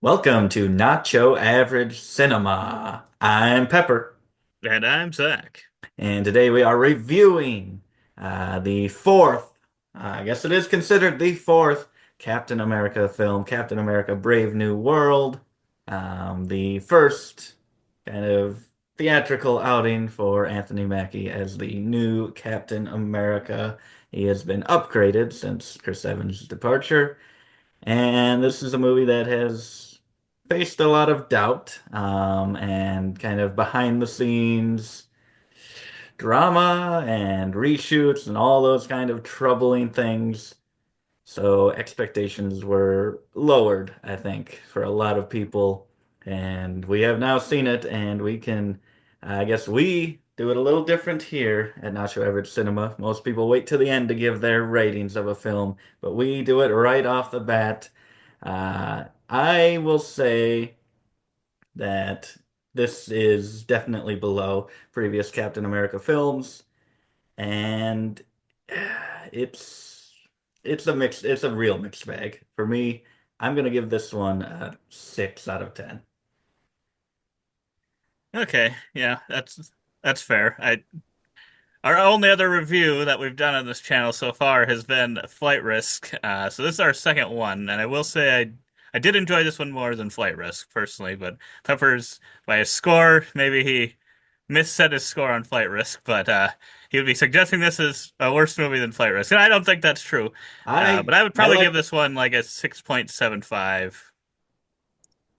Welcome to Nacho Average Cinema. I'm Pepper, And I'm Zach. and today we are reviewing the fourth, I guess it is considered the fourth Captain America film, Captain America Brave New World. The first kind of theatrical outing for Anthony Mackie as the new Captain America. He has been upgraded since Chris Evans' departure. And this is a movie that has faced a lot of doubt and kind of behind the scenes drama and reshoots and all those kind of troubling things. So expectations were lowered, I think, for a lot of people. And we have now seen it, and we can, I guess we do it a little different here at Nacho Average Cinema. Most people wait till the end to give their ratings of a film, but we do it right off the bat. I will say that this is definitely below previous Captain America films, and it's it's a real mixed bag. For me, I'm gonna give this one a 6 out of 10. Okay, yeah, that's fair. I Our only other review that we've done on this channel so far has been Flight Risk. So this is our second one, and I will say I did enjoy this one more than Flight Risk personally, but Peppers by his score, maybe he misset his score on Flight Risk, but he would be suggesting this is a worse movie than Flight Risk, and I don't think that's true. I But I would I probably give like this one like a 6.75,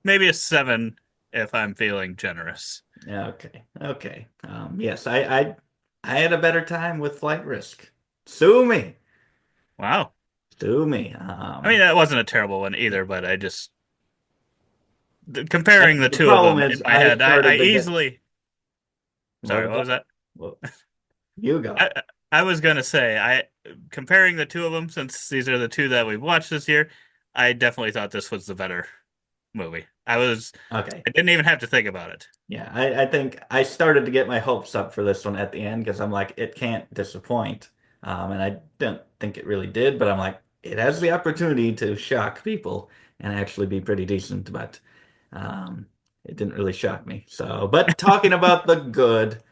maybe a 7 if I'm feeling generous. yeah, okay, okay. Yes, I had a better time with Flight Risk. Sue me, Wow. sue me. I mean, that wasn't a terrible one either, but comparing the The two of problem them in is my I head, I started to get easily, what sorry, was what was that? that? Well, you go. I was gonna say, comparing the two of them, since these are the two that we've watched this year, I definitely thought this was the better movie. Okay. I didn't even have to think about it. Yeah, I think I started to get my hopes up for this one at the end because I'm like, it can't disappoint. And I don't think it really did, but I'm like, it has the opportunity to shock people and actually be pretty decent, but um, it didn't really shock me. So, but talking about the good,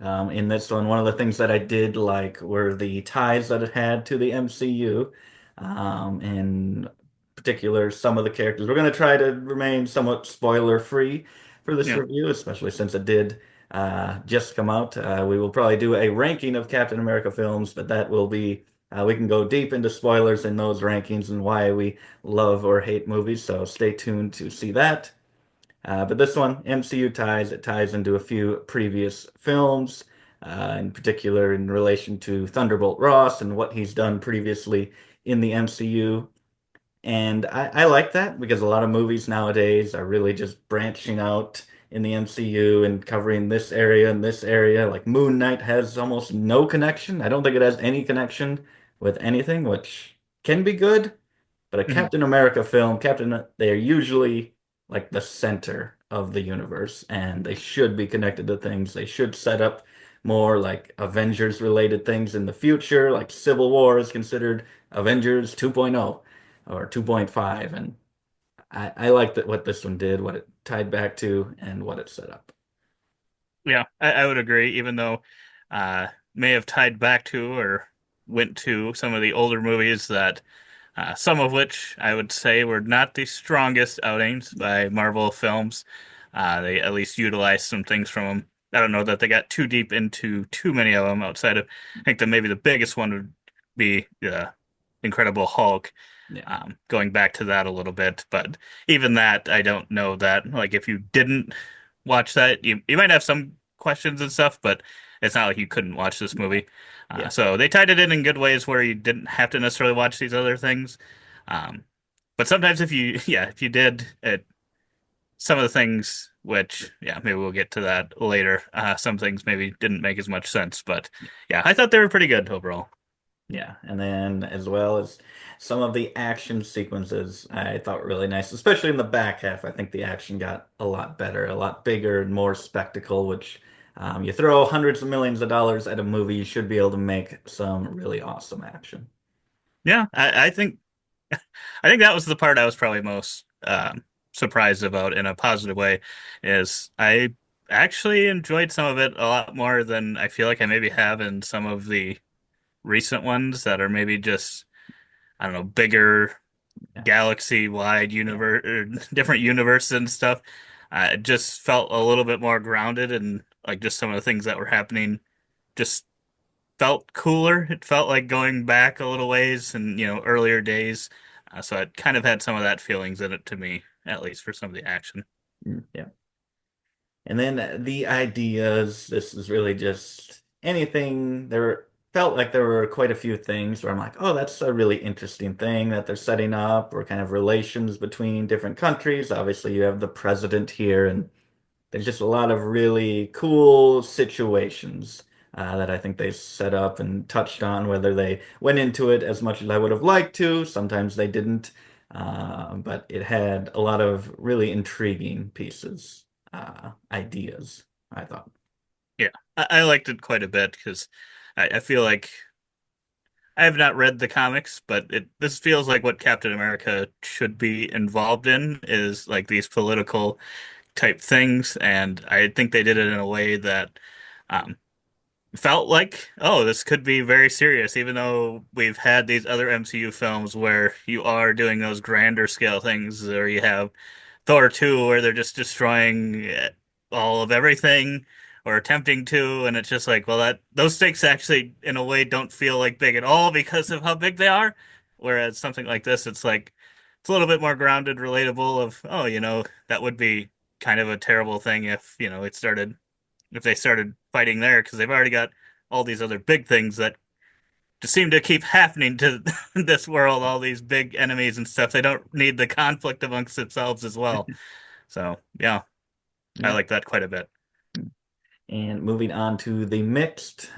in this one of the things that I did like were the ties that it had to the MCU. In particular, some of the characters. We're going to try to remain somewhat spoiler free for this Yeah. review, especially since it did just come out. We will probably do a ranking of Captain America films, but that will be, we can go deep into spoilers in those rankings and why we love or hate movies. So stay tuned to see that. But this one, MCU ties, it ties into a few previous films, in particular in relation to Thunderbolt Ross and what he's done previously in the MCU. And I like that because a lot of movies nowadays are really just branching out in the MCU and covering this area and this area. Like Moon Knight has almost no connection. I don't think it has any connection with anything, which can be good. But a Mhm. Captain America film, they're usually like the center of the universe, and they should be connected to things. They should set up more like Avengers related things in the future, like Civil War is considered Avengers 2.0 or 2.5. And I like that what this one did, what it tied back to, and what it set up. Yeah, I would agree, even though may have tied back to or went to some of the older movies that some of which I would say were not the strongest outings by Marvel films. They at least utilized some things from them. I don't know that they got too deep into too many of them outside of, I think that maybe the biggest one would be the Incredible Hulk. Yeah. Going back to that a little bit, but even that, I don't know that. Like, if you didn't watch that, you might have some questions and stuff, but it's not like you couldn't watch this movie. Yeah. So they tied it in good ways where you didn't have to necessarily watch these other things. Um, but sometimes if you, yeah, if you did, some of the things, which, yeah, maybe we'll get to that later. Some things maybe didn't make as much sense, but yeah, I thought they were pretty good overall. Yeah, and then as well as some of the action sequences I thought were really nice, especially in the back half. I think the action got a lot better, a lot bigger and more spectacle, which you throw hundreds of millions of dollars at a movie, you should be able to make some really awesome action. Yeah, I think that was the part I was probably most surprised about in a positive way is I actually enjoyed some of it a lot more than I feel like I maybe have in some of the recent ones that are maybe just, I don't know, bigger Yeah, galaxy-wide yeah, universe, or different universes and stuff. It just felt a little bit more grounded and like just some of the things that were happening just felt cooler. It felt like going back a little ways and, earlier days. So it kind of had some of that feelings in it to me, at least for some of the action. yeah. And then the ideas, this is really just anything. There felt like there were quite a few things where I'm like, oh, that's a really interesting thing that they're setting up, or kind of relations between different countries. Obviously, you have the president here, and there's just a lot of really cool situations that I think they set up and touched on, whether they went into it as much as I would have liked to. Sometimes they didn't. But it had a lot of really intriguing pieces, ideas, I thought. Yeah, I liked it quite a bit because I feel like I have not read the comics, but this feels like what Captain America should be involved in is like these political type things, and I think they did it in a way that um, felt like, oh, this could be very serious, even though we've had these other MCU films where you are doing those grander scale things, or you have Thor 2 where they're just destroying all of everything or attempting to, and it's just like, well, that those stakes actually in a way don't feel like big at all because of how big they are. Whereas something like this, it's like it's a little bit more grounded, relatable of, oh, that would be kind of a terrible thing if, if they started fighting there because they've already got all these other big things that just seem to keep happening to this world, all these big enemies and stuff. They don't need the conflict amongst themselves as well. So, yeah, I Yeah. like that quite a bit. And moving on to the mixed,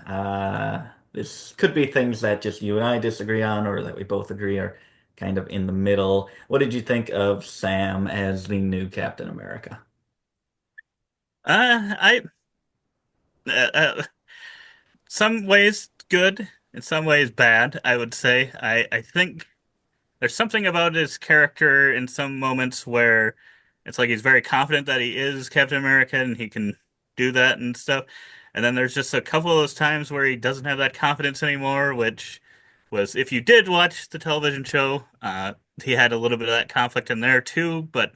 this could be things that just you and I disagree on, or that we both agree are kind of in the middle. What did you think of Sam as the new Captain America? I some ways good, in some ways bad, I would say. I think there's something about his character in some moments where it's like he's very confident that he is Captain America and he can do that and stuff. And then there's just a couple of those times where he doesn't have that confidence anymore, which was, if you did watch the television show, he had a little bit of that conflict in there too, but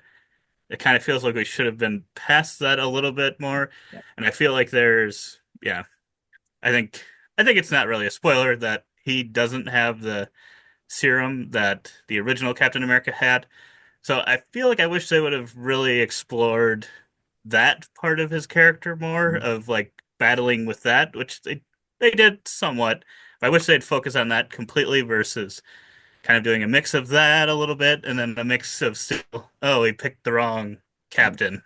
it kind of feels like we should have been past that a little bit more. Yeah. And I feel like yeah, I think I think it's not really a spoiler that he doesn't have the serum that the original Captain America had. So I feel like I wish they would have really explored that part of his character more, of like battling with that, which they did somewhat. I wish they'd focus on that completely versus kind of doing a mix of that a little bit and then a mix of still, oh, he picked the wrong captain.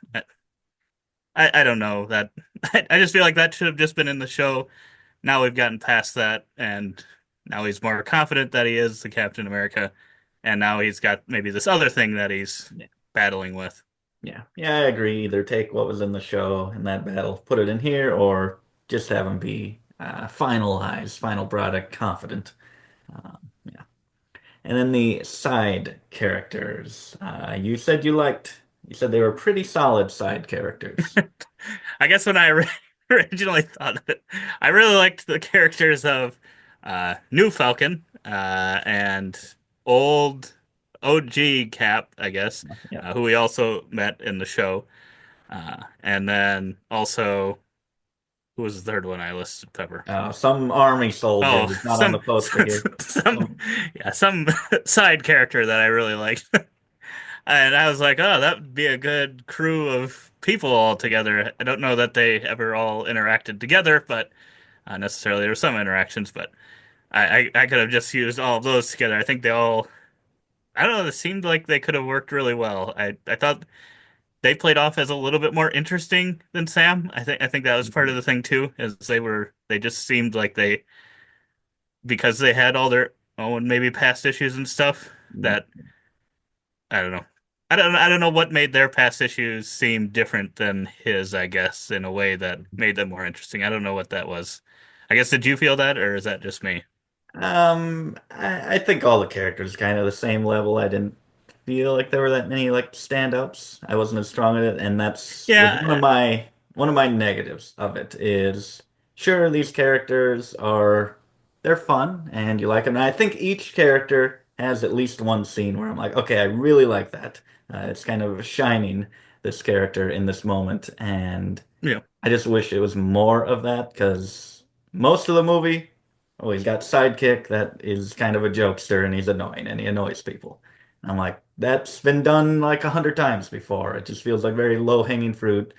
I don't know that. I just feel like that should have just been in the show. Now we've gotten past that, and now he's more confident that he is the Captain America, and now he's got maybe this other thing that he's Yeah. battling with. Yeah. Yeah, I agree. Either take what was in the show in that battle, put it in here, or just have him be finalized, final product, confident. Yeah. And then the side characters. You said they were pretty solid side characters. I guess when I originally thought of it, I really liked the characters of New Falcon and old OG Cap, I guess, Yeah. who we also met in the show. And then also, who was the third one I listed, Pepper? Some army soldier Oh, who's not on the poster here. some, Some, yeah, some side character that I really liked. And I was like, oh, that would be a good crew of people all together. I don't know that they ever all interacted together, but necessarily there were some interactions, but I could have just used all of those together. I think I don't know, it seemed like they could have worked really well. I thought they played off as a little bit more interesting than Sam. I think that was part of the thing too, is they just seemed like because they had all their own maybe past issues and stuff that I don't know. I don't know what made their past issues seem different than his, I guess, in a way that made them more interesting. I don't know what that was. I guess did you feel that or is that just me? I think all the characters kind of the same level. I didn't feel like there were that many like stand-ups. I wasn't as strong at it, and that's was Yeah, one of my negatives of it is sure these characters are they're fun and you like them. And I think each character has at least one scene where I'm like, okay, I really like that. It's kind of shining this character in this moment, and yeah, I just wish it was more of that because most of the movie, oh, he's got sidekick that is kind of a jokester and he's annoying and he annoys people. And I'm like, that's been done like 100 times before. It just feels like very low-hanging fruit,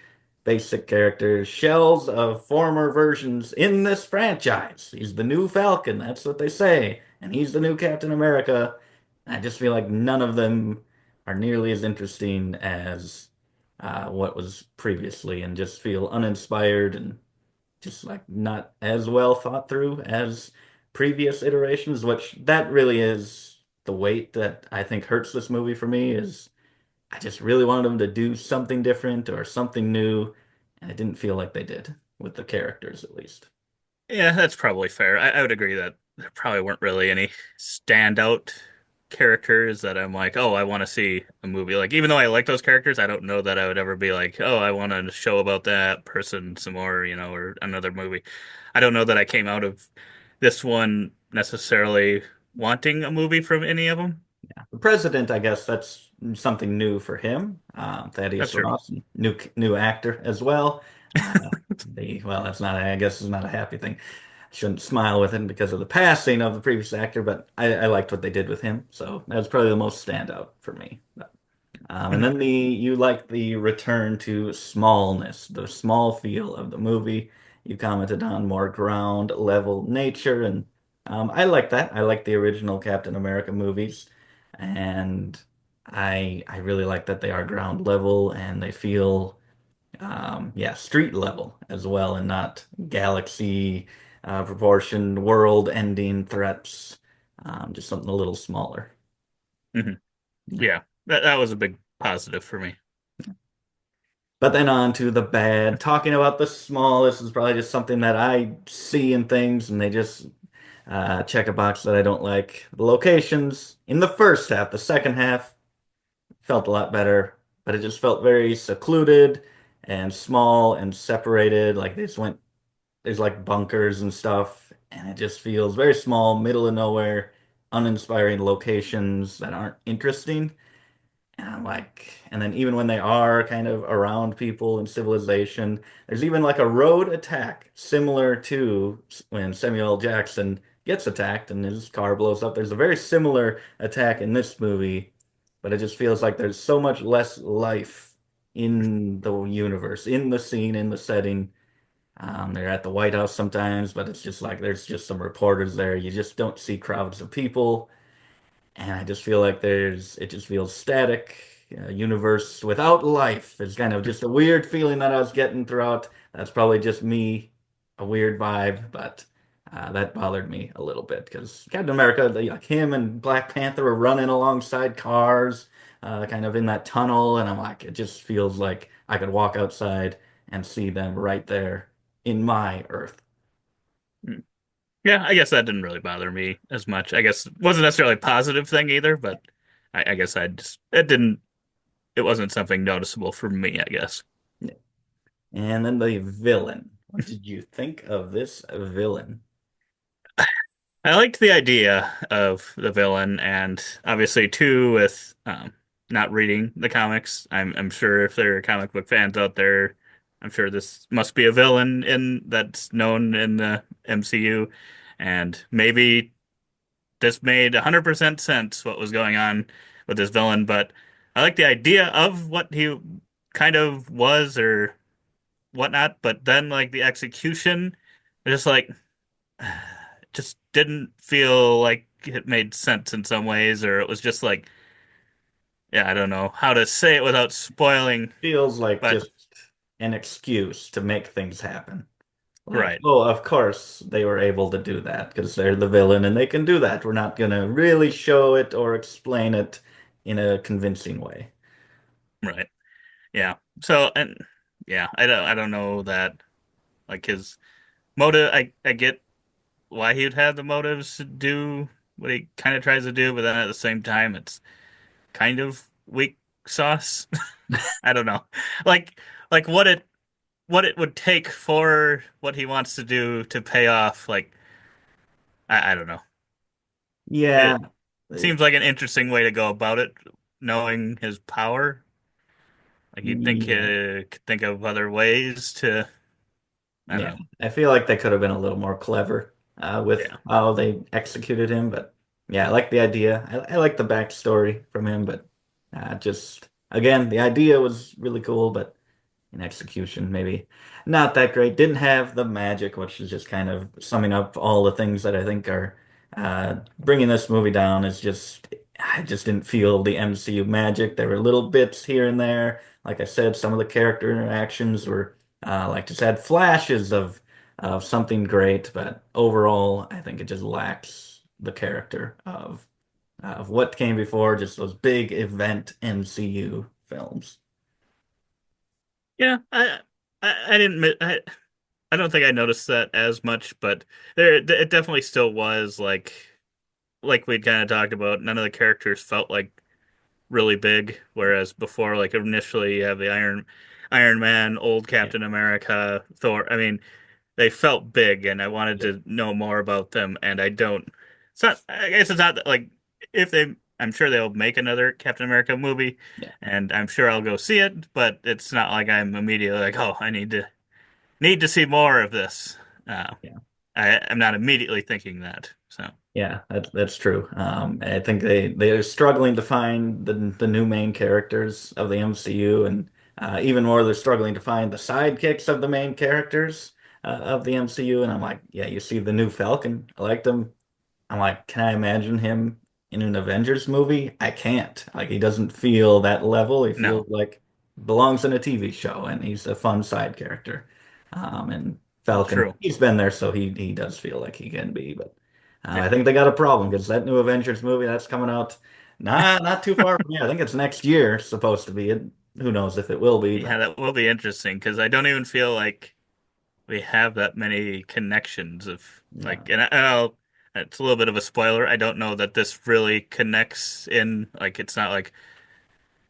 basic characters, shells of former versions in this franchise. He's the new Falcon, that's what they say, and he's the new Captain America. I just feel like none of them are nearly as interesting as what was previously and just feel uninspired and just like not as well thought through as previous iterations, which that really is the weight that I think hurts this movie for me is I just really wanted them to do something different or something new, and it didn't feel like they did with the characters at least. yeah. That's probably fair. I would agree that there probably weren't really any standout characters that I'm like, oh, I want to see a movie. Like, even though I like those characters, I don't know that I would ever be like, oh, I want to show about that person some more, or another movie. I don't know that I came out of this one necessarily wanting a movie from any of them. The president, I guess that's something new for him. That's Thaddeus true. Ross, new actor as well. Well, that's not, I guess, it's not a happy thing. I shouldn't smile with him because of the passing of the previous actor, but I liked what they did with him, so that was probably the most standout for me. And Mhm. then you like the return to smallness, the small feel of the movie. You commented on more ground level nature, and I like that. I like the original Captain America movies, and I really like that they are ground level and they feel yeah, street level as well, and not galaxy proportioned world ending threats. Just something a little smaller. Mhm. Yeah. Yeah, that was a big positive for me. But then on to the bad. Talking about the small, this is probably just something that I see in things, and they just check a box that I don't like. The locations in the first half, the second half felt a lot better, but it just felt very secluded and small and separated. Like they just went, there's like bunkers and stuff, and it just feels very small, middle of nowhere, uninspiring locations that aren't interesting. And I'm like, and then even when they are kind of around people and civilization, there's even like a road attack similar to when Samuel L. Jackson gets attacked and his car blows up. There's a very similar attack in this movie, but it just feels like there's so much less life in the universe, in the scene, in the setting. They're at the White House sometimes, but it's just like there's just some reporters there. You just don't see crowds of people. And I just feel like it just feels static, universe without life. It's kind of just a weird feeling that I was getting throughout. That's probably just me, a weird vibe, but that bothered me a little bit because Captain America, like him and Black Panther were running alongside cars, kind of in that tunnel, and I'm like, it just feels like I could walk outside and see them right there in my Earth. Mm. Yeah, I guess that didn't really bother me as much. I guess it wasn't necessarily a positive thing either, but I guess it wasn't something noticeable for me, I guess. And then the villain. What did you think of this villain? I liked the idea of the villain, and obviously too with not reading the comics. I'm sure if there are comic book fans out there, I'm sure this must be a villain in that's known in the MCU, and maybe this made 100% sense what was going on with this villain. But I like the idea of what he kind of was or whatnot, but then like the execution, just like just didn't feel like it made sense in some ways, or it was just like, yeah, I don't know how to say it without spoiling, Feels like but just an excuse to make things happen. Like, right, oh, of course they were able to do that because they're the villain and they can do that. We're not gonna really show it or explain it in a convincing way. right, yeah. So, and yeah, I don't know that like his motive. I get why he would have the motives to do what he kind of tries to do, but then at the same time, it's kind of weak sauce. I don't know. Like like what it would take for what he wants to do to pay off, like I don't know. Yeah. It seems like an interesting way to go about it, knowing his power. Like you'd think Yeah. could think of other ways to, I don't Yeah, know. I feel like they could have been a little more clever with Yeah. how they executed him. But yeah, I like the idea. I like the backstory from him, but just again, the idea was really cool, but in execution, maybe not that great. Didn't have the magic, which is just kind of summing up all the things that I think are bringing this movie down. Is just I just didn't feel the MCU magic. There were little bits here and there. Like I said, some of the character interactions were like just had flashes of something great, but overall, I think it just lacks the character of what came before. Just those big event MCU films. Yeah, I didn't I don't think I noticed that as much, but it definitely still was like we'd kind of talked about. None of the characters felt like really big, whereas before, like initially, you have the Iron Man, old Yeah. Captain America, Thor. I mean, they felt big, and I wanted Yeah. to know more about them. And I don't. It's not. I guess it's not that, like if they. I'm sure they'll make another Captain America movie, Yeah. and I'm sure I'll go see it. But it's not like I'm immediately like, oh, I need to see more of this. Uh, Yeah. I'm not immediately thinking that. So Yeah, that's true. I think they are struggling to find the new main characters of the MCU, and even more, they're struggling to find the sidekicks of the main characters of the MCU. And I'm like, yeah, you see the new Falcon. I liked him. I'm like, can I imagine him in an Avengers movie? I can't. Like, he doesn't feel that level. He feels no, like belongs in a TV show, and he's a fun side character. And Falcon, true. he's been there, so he does feel like he can be. But Yeah. I think they got a problem because that new Avengers movie that's coming out not too far from here. I think it's next year supposed to be. Who knows if it will be? Yeah, But that will be interesting because I don't even feel like we have that many connections of yeah, like, it's a little bit of a spoiler. I don't know that this really connects in, like, it's not like,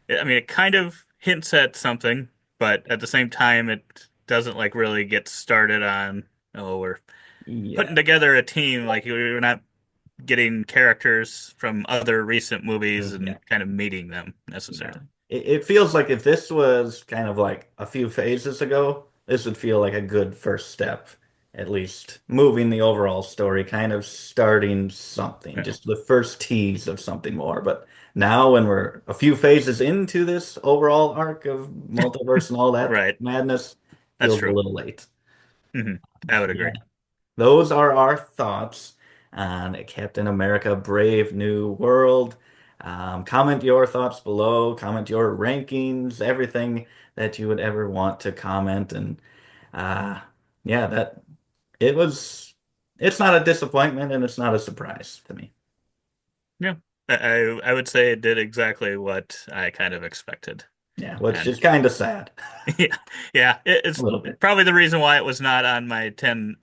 I mean, it kind of hints at something, but at the same time, it doesn't like really get started on, oh, we're yeah. putting together a team. Like, we're not getting characters from other recent movies Yeah. and kind of meeting them Yeah. necessarily. It feels like if this was kind of like a few phases ago, this would feel like a good first step, at least moving the overall story, kind of starting something, Yeah. just the first tease of something more. But now, when we're a few phases into this overall arc of multiverse and all that Right. madness, That's feels a true. little late. I would Yeah. agree. Those are our thoughts on Captain America Brave New World. Comment your thoughts below, comment your rankings, everything that you would ever want to comment. And uh, yeah, that it was, it's not a disappointment and it's not a surprise to me. Yeah. I would say it did exactly what I kind of expected. Yeah, which And is kind of sad yeah, yeah, a it's little bit. probably the reason why it was not on my 10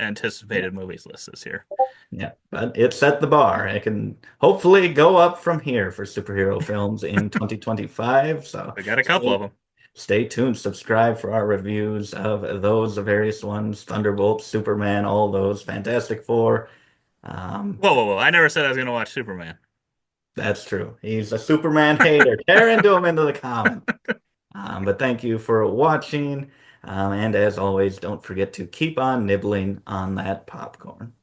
Yeah. anticipated movies list this year. Yeah, but it set the bar. It can hopefully go up from here for superhero films in 2025. So We got a couple stay, of them. stay tuned. Subscribe for our reviews of those various ones, Thunderbolt, Superman, all those, Fantastic Four. Um, Whoa, whoa, whoa. I never said I was going to watch Superman. that's true. He's a Superman hater. Tear into him into the comments. But thank you for watching. And as always, don't forget to keep on nibbling on that popcorn.